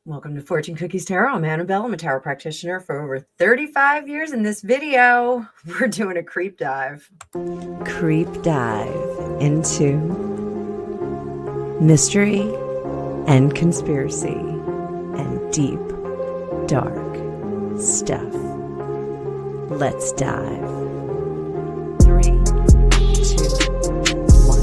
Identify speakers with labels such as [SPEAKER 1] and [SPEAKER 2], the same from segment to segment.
[SPEAKER 1] Welcome to Fortune Cookies Tarot. I'm Annabelle. I'm a tarot practitioner for over 35 years. In this video, we're doing a creep dive. Creep dive into mystery and conspiracy and deep, dark stuff. Let's dive. 3, 2, 1.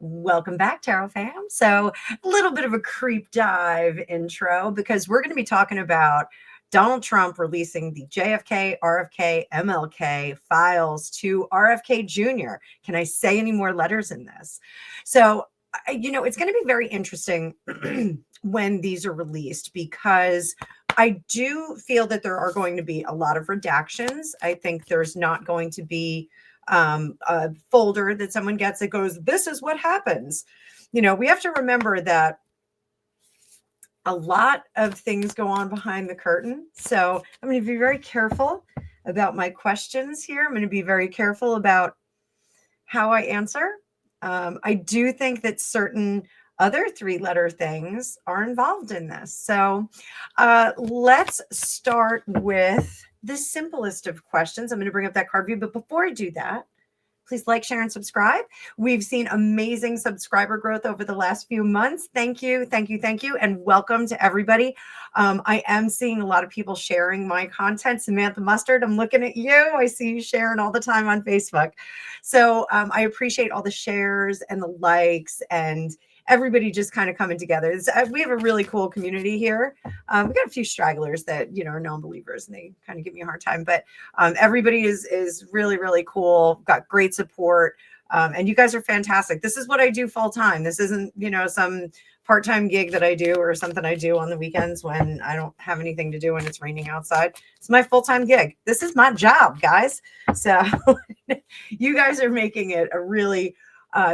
[SPEAKER 1] Welcome back, Tarot fam. So a little bit of a creep dive intro because we're going to be talking about Donald Trump releasing the JFK RFK MLK files to RFK Jr. Can I say any more letters in this? So, it's going to be very interesting when these are released because I do feel that there are going to be a lot of redactions. I think there's not going to be a folder that someone gets that goes, this is what happens. We have to remember that a lot of things go on behind the curtain. So I'm going to be very careful about my questions here. I'm going to be very careful about how I answer. I do think that certain other 3-letter things are involved in this. So let's start with the simplest of questions. I'm going to bring up that card view, but before I do that, please like, share, and subscribe. We've seen amazing subscriber growth over the last few months. Thank you, thank you, thank you, and welcome to everybody. I am seeing a lot of people sharing my content. Samantha Mustard, I'm looking at you. I see you sharing all the time on Facebook. So I appreciate all the shares and the likes and everybody just kind of coming together. We have a really cool community here. We got a few stragglers that, are non-believers and they kind of give me a hard time, but everybody is really, really cool. Got great support. And you guys are fantastic. This is what I do full time. This isn't, some part-time gig that I do or something I do on the weekends when I don't have anything to do and it's raining outside. It's my full-time gig. This is my job, guys. So you guys are making it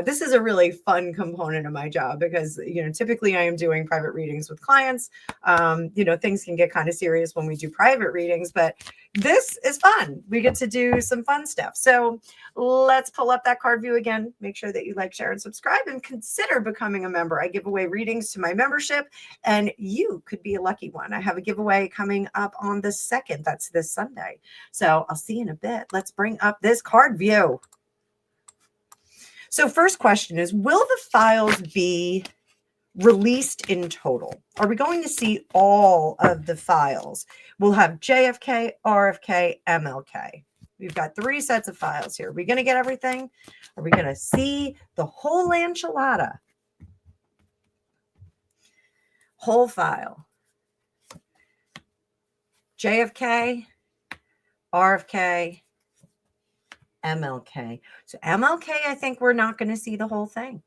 [SPEAKER 1] this is a really fun component of my job because, typically I am doing private readings with clients. Things can get kind of serious when we do private readings, but this is fun. We get to do some fun stuff. So let's pull up that card view again. Make sure that you like, share, and subscribe and consider becoming a member. I give away readings to my membership and you could be a lucky one. I have a giveaway coming up on the 2nd. That's this Sunday. So I'll see you in a bit. Let's bring up this card view. So first question is, will the files be released in total? Are we going to see all of the files? We'll have JFK, RFK, MLK. We've got 3 sets of files here. Are we going to get everything? Are we going to see the whole enchilada? Whole file. JFK, RFK, MLK. So MLK, I think we're not going to see the whole thing.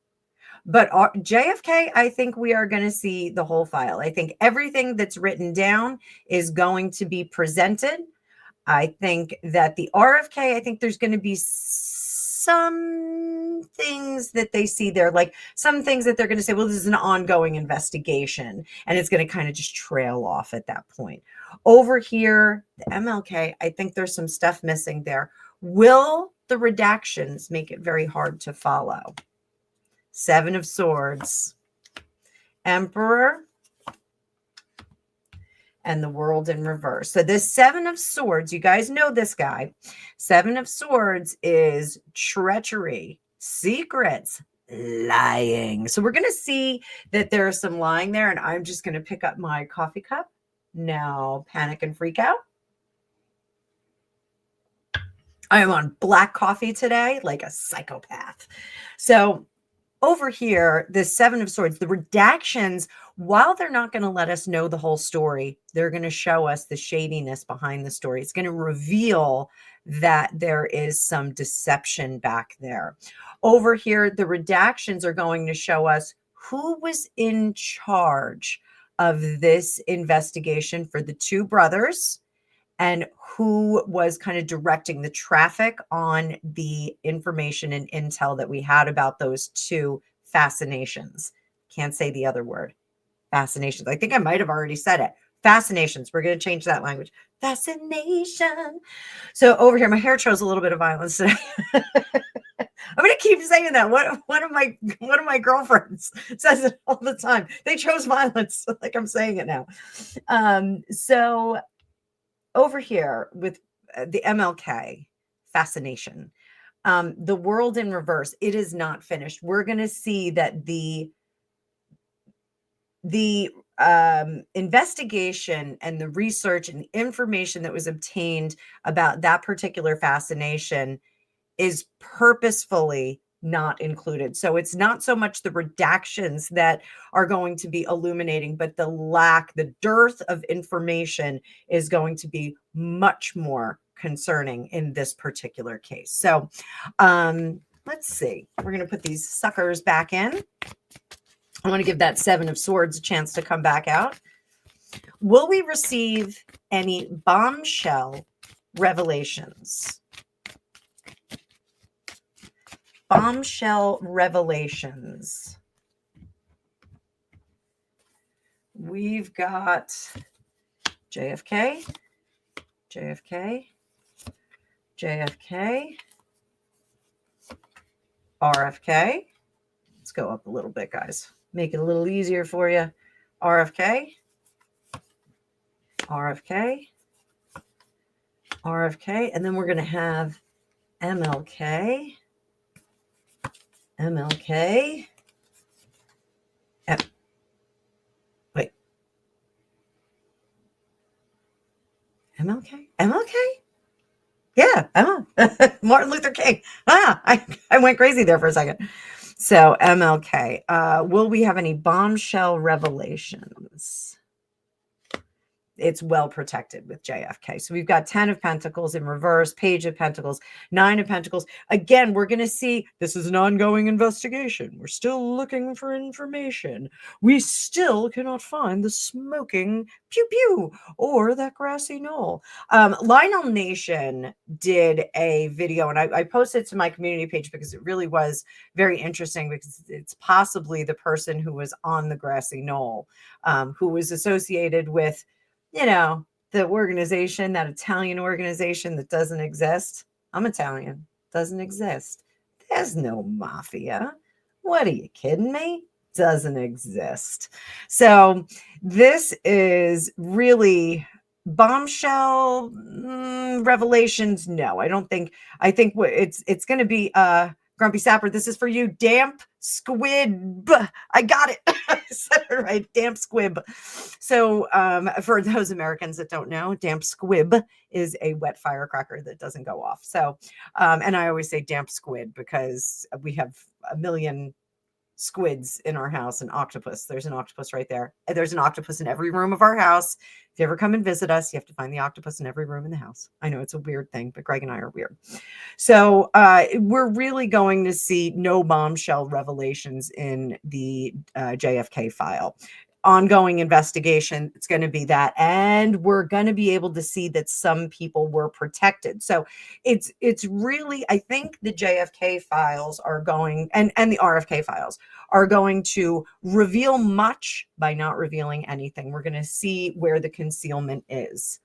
[SPEAKER 1] But JFK, I think we are going to see the whole file. I think everything that's written down is going to be presented. I think that the RFK, I think there's going to be some things that they see there, like some things that they're going to say, well, this is an ongoing investigation, and it's going to kind of just trail off at that point. Over here, the MLK, I think there's some stuff missing there. Will the redactions make it very hard to follow? 7 of Swords, Emperor, and the World in reverse. So this 7 of Swords, you guys know this guy. 7 of Swords is treachery, secrets, lying. So we're going to see that there's some lying there, and I'm just going to pick up my coffee cup. Now panic and freak out. I am on black coffee today, like a psychopath. So over here, the 7 of Swords, the redactions, while they're not going to let us know the whole story, they're going to show us the shadiness behind the story. It's going to reveal that there is some deception back there. Over here, the redactions are going to show us who was in charge of this investigation for the 2 brothers and who was kind of directing the traffic on the information and intel that we had about those 2 fascinations. Can't say the other word. Fascinations. I think I might have already said it. Fascinations. We're going to change that language. Fascination. So over here, my hair chose a little bit of violence today. I'm gonna keep saying that. One of my girlfriends says it all the time. They chose violence, like I'm saying it now. So over here with the MLK fascination, the world in reverse, it is not finished. We're gonna see that the investigation and the research and information that was obtained about that particular fascination is purposefully not included. So it's not so much the redactions that are going to be illuminating, but the dearth of information is going to be much more concerning in this particular case. So let's see. We're going to put these suckers back in. I want to give that Seven of Swords a chance to come back out. Will we receive any bombshell revelations? Bombshell revelations. We've got JFK, JFK, JFK, RFK. Let's go up a little bit, guys. Make it a little easier for you. RFK, RFK, RFK, and then we're going to have MLK, MLK. Wait. MLK? MLK? Yeah, Martin Luther King. I went crazy there for a second. So MLK. Will we have any bombshell revelations? It's well protected with JFK. So we've got 10 of Pentacles in reverse, Page of Pentacles, 9 of Pentacles. Again, we're going to see this is an ongoing investigation. We're still looking for information. We still cannot find the smoking pew pew or that grassy knoll. Lionel Nation did a video, and I posted it to my community page because it really was very interesting, because it's possibly the person who was on the grassy knoll, who was associated with, you know, the organization, that Italian organization that doesn't exist. I'm Italian. Doesn't exist. There's no mafia. What are you kidding me? Doesn't exist. So this is really bombshell revelations. No, I don't think. I think it's going to be Grumpy Sapper. This is for you, damp squib. I got it. I said it right. Damp squib. So for those Americans that don't know, damp squib is a wet firecracker that doesn't go off. So, and I always say damp squid because we have a million squids in our house, an octopus. There's an octopus right there. There's an octopus in every room of our house. If you ever come and visit us, you have to find the octopus in every room in the house. I know it's a weird thing, but Greg and I are weird. So we're really going to see no bombshell revelations in the JFK file. Ongoing investigation, it's going to be that, and we're going to be able to see that some people were protected. So it's really, I think the JFK files are going, and the RFK files are going to reveal much by not revealing anything. We're going to see where the concealment is.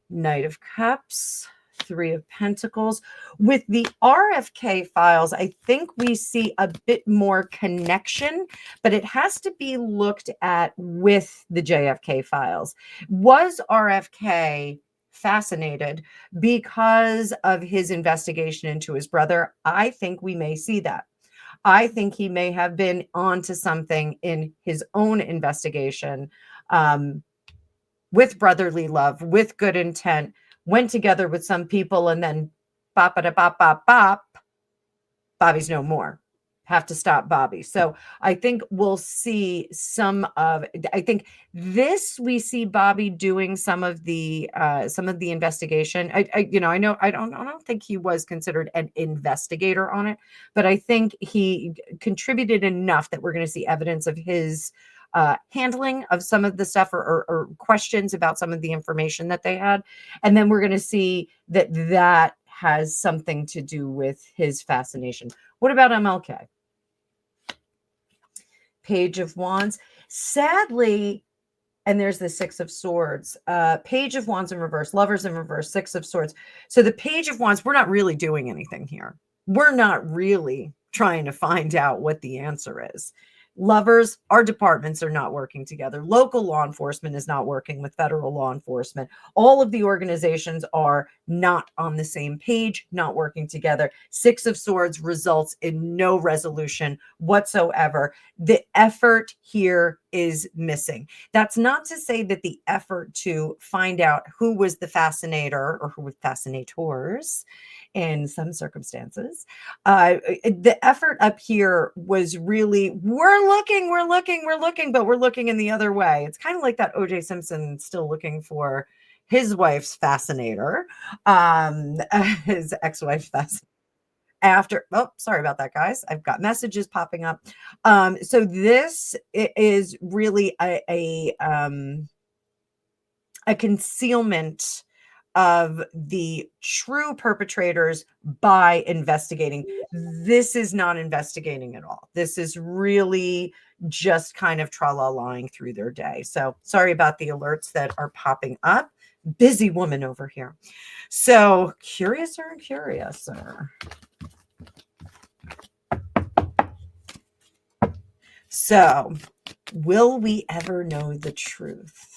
[SPEAKER 1] Knight of Cups, 3 of Pentacles. With the RFK files, I think we see a bit more connection, but it has to be looked at with the JFK files. Was RFK fascinated because of his investigation into his brother? I think we may see that. I think he may have been onto something in his own investigation, with brotherly love, with good intent, went together with some people, and then bop, bop, bop, bop, bop, Bobby's no more. Have to stop Bobby. So I think we'll see I think this, we see Bobby doing some of the investigation. I don't think he was considered an investigator on it, but I think he contributed enough that we're going to see evidence of his handling of some of the stuff, or questions about some of the information that they had. And then we're going to see that has something to do with his fascination. What about MLK? Page of Wands. Sadly, and there's the 6 of Swords. Page of Wands in reverse, Lovers in reverse, 6 of Swords. So the Page of Wands, we're not really doing anything here. we're not really trying to find out what the answer is. Lovers, our departments are not working together. Local law enforcement is not working with federal law enforcement. All of the organizations are not on the same page, not working together. Six of Swords results in no resolution whatsoever. The effort here is missing. That's not to say that the effort to find out who was the fascinator or who were fascinators in some circumstances, the effort up here was really, we're looking, but we're looking in the other way. It's kind of like that OJ Simpson still looking for his wife's fascinator, his ex-wife's fascinator. After, oh, sorry about that, guys. I've got messages popping up. So this is really a concealment of the true perpetrators by investigating. This is not investigating at all. This is really just kind of tra-la-lying through their day. So sorry about the alerts that are popping up. Busy woman over here. So curiouser and curiouser. So will we ever know the truth?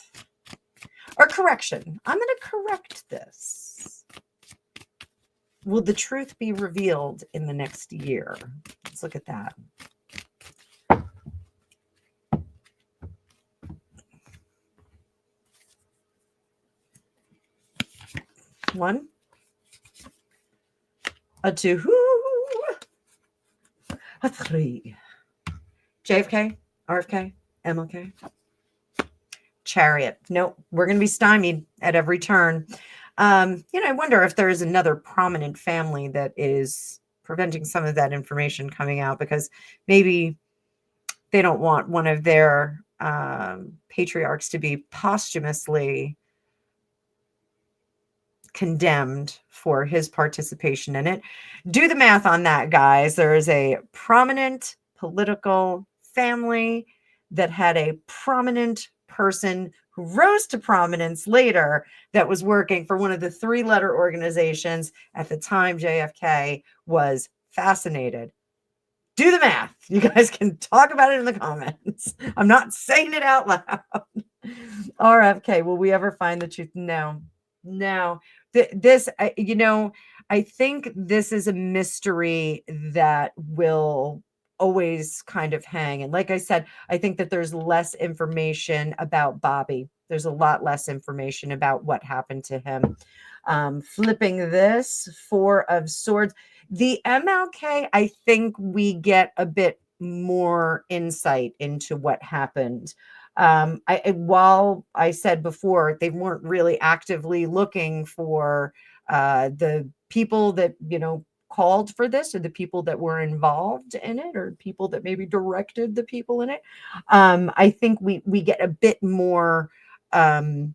[SPEAKER 1] Or correction, I'm going to correct this. Will the truth be revealed in the next year? Let's look at that. One, a two, a three. JFK, RFK, MLK. Chariot. Nope, we're going to be stymied at every turn. I wonder if there is another prominent family that is preventing some of that information coming out, because maybe they don't want one of their patriarchs to be posthumously condemned for his participation in it. Do the math on that, guys. There is a prominent political family that had a prominent person who rose to prominence later that was working for one of the three-letter organizations at the time JFK was fascinated. Do the math. You guys can talk about it in the comments. I'm not saying it out loud. RFK, will we ever find the truth? No. I think this is a mystery that will always kind of hang. And like I said, I think that there's less information about Bobby. There's a lot less information about what happened to him. Flipping this, Four of Swords. The MLK, I think we get a bit more insight into what happened. While I said before, they weren't really actively looking for the people that, called for this, or the people that were involved in it, or people that maybe directed the people in it. I think we get a bit more of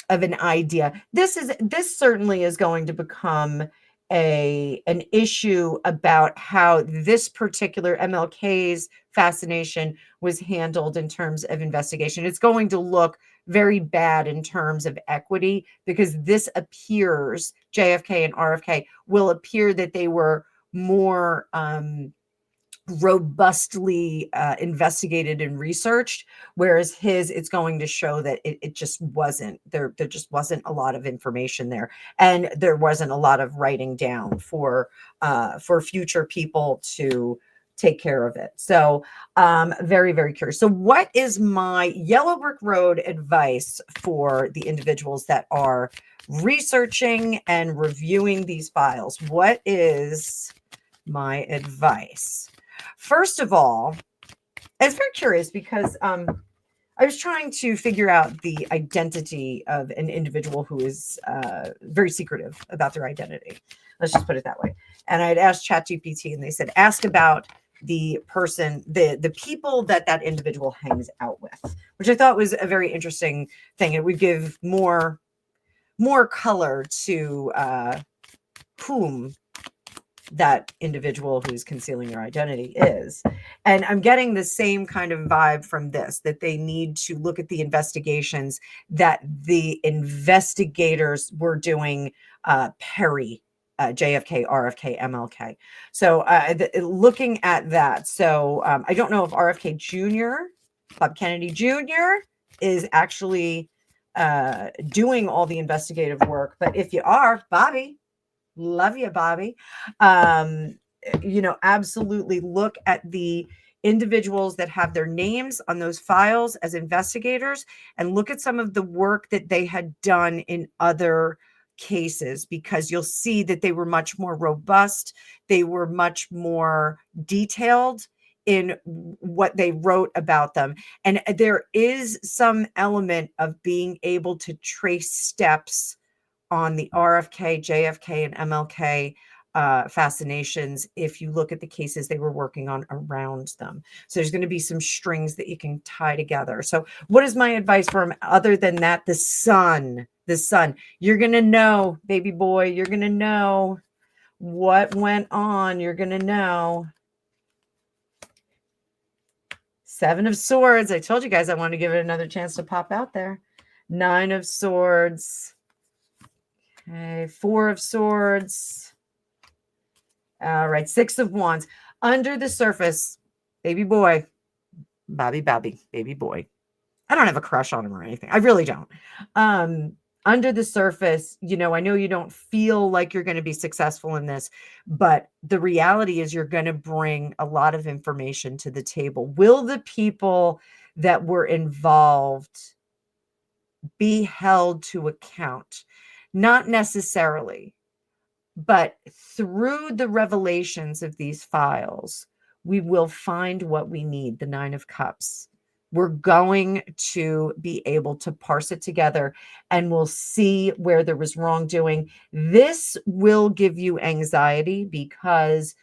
[SPEAKER 1] an idea. This certainly is going to become an issue about how this particular MLK's fascination was handled in terms of investigation. It's going to look very bad in terms of equity, because this appears, JFK and RFK will appear that they were more robustly investigated and researched, whereas it's going to show that it just wasn't there. There just wasn't a lot of information there, and there wasn't a lot of writing down for future people to take care of it. So very, very curious. So what is my Yellow Brick Road advice for the individuals that are researching and reviewing these files? What is my advice? First of all, it's very curious, because I was trying to figure out the identity of an individual who is very secretive about their identity. Let's just put it that way. And I'd asked ChatGPT, and they said, ask about the person, the people that individual hangs out with, which I thought was a very interesting thing. It would give more color to whom that individual who's concealing their identity is. And I'm getting the same kind of vibe from this, that they need to look at the investigations that the investigators were doing JFK RFK MLK. So looking at that, so I don't know if RFK Jr., Bob Kennedy Jr. is actually doing all the investigative work, but if you are, Bobby, love you, Bobby. Absolutely look at the individuals that have their names on those files as investigators and look at some of the work that they had done in other cases, because you'll see that they were much more robust. They were much more detailed in what they wrote about them. And there is some element of being able to trace steps on the RFK, JFK, and MLK fascinations if you look at the cases they were working on around them. So there's going to be some strings that you can tie together. So what is my advice for them other than that? The sun, you're going to know, baby boy, you're going to know what went on. You're going to know. Seven of Swords. I told you guys I want to give it another chance to pop out there. Nine of Swords. Okay, Four of Swords. All right, Six of Wands. Under the surface, baby boy, Bobby, baby boy. I don't have a crush on him or anything. I really don't. Under the surface, I know you don't feel like you're going to be successful in this, but the reality is you're going to bring a lot of information to the table. Will the people that were involved be held to account? Not necessarily. But through the revelations of these files, we will find what we need, the Nine of Cups. We're going to be able to parse it together and we'll see where there was wrongdoing. This will give you anxiety because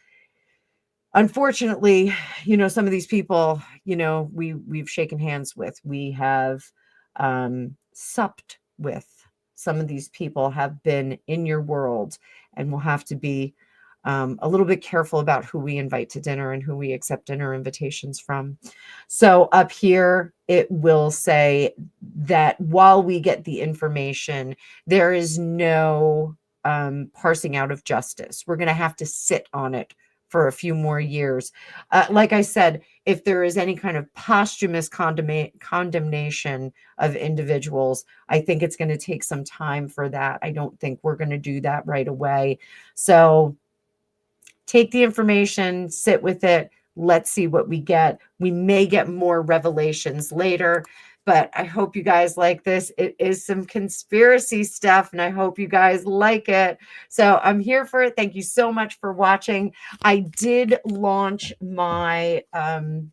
[SPEAKER 1] unfortunately, some of these people, we've shaken hands with, we have supped with. Some of these people have been in your world, and we'll have to be a little bit careful about who we invite to dinner and who we accept dinner invitations from. So up here, it will say that while we get the information, there is no parsing out of justice. We're going to have to sit on it for a few more years. Like I said, if there is any kind of posthumous condemnation of individuals, I think it's going to take some time for that. I don't think we're going to do that right away. So take the information, sit with it. Let's see what we get. We may get more revelations later, but I hope you guys like this. It is some conspiracy stuff, and I hope you guys like it. So I'm here for it. Thank you so much for watching. I did launch my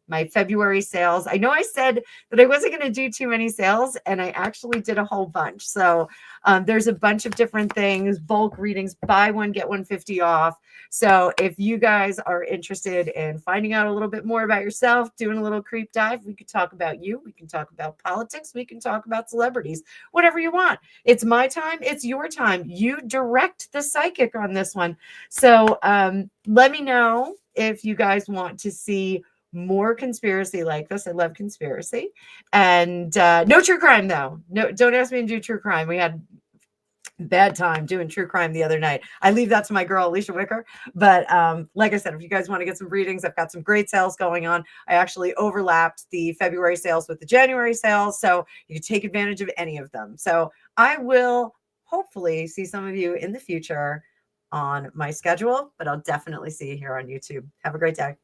[SPEAKER 1] my February sales. I know I said that I wasn't going to do too many sales, and I actually did a whole bunch. So there's a bunch of different things, bulk readings, buy one, get one 50 off. So if you guys are interested in finding out a little bit more about yourself, doing a little creep dive, we could talk about you. We can talk about politics. We can talk about celebrities, whatever you want. It's my time. It's your time. You direct the psychic on this one. So let me know if you guys want to see more conspiracy like this. I love conspiracy. And no true crime, though. No, don't ask me to do true crime. We had bad time doing true crime the other night. I leave that to my girl, Alicia Wicker. But like I said, if you guys want to get some readings, I've got some great sales going on. I actually overlapped the February sales with the January sales, so you can take advantage of any of them. So I will hopefully see some of you in the future on my schedule, but I'll definitely see you here on YouTube. Have a great day.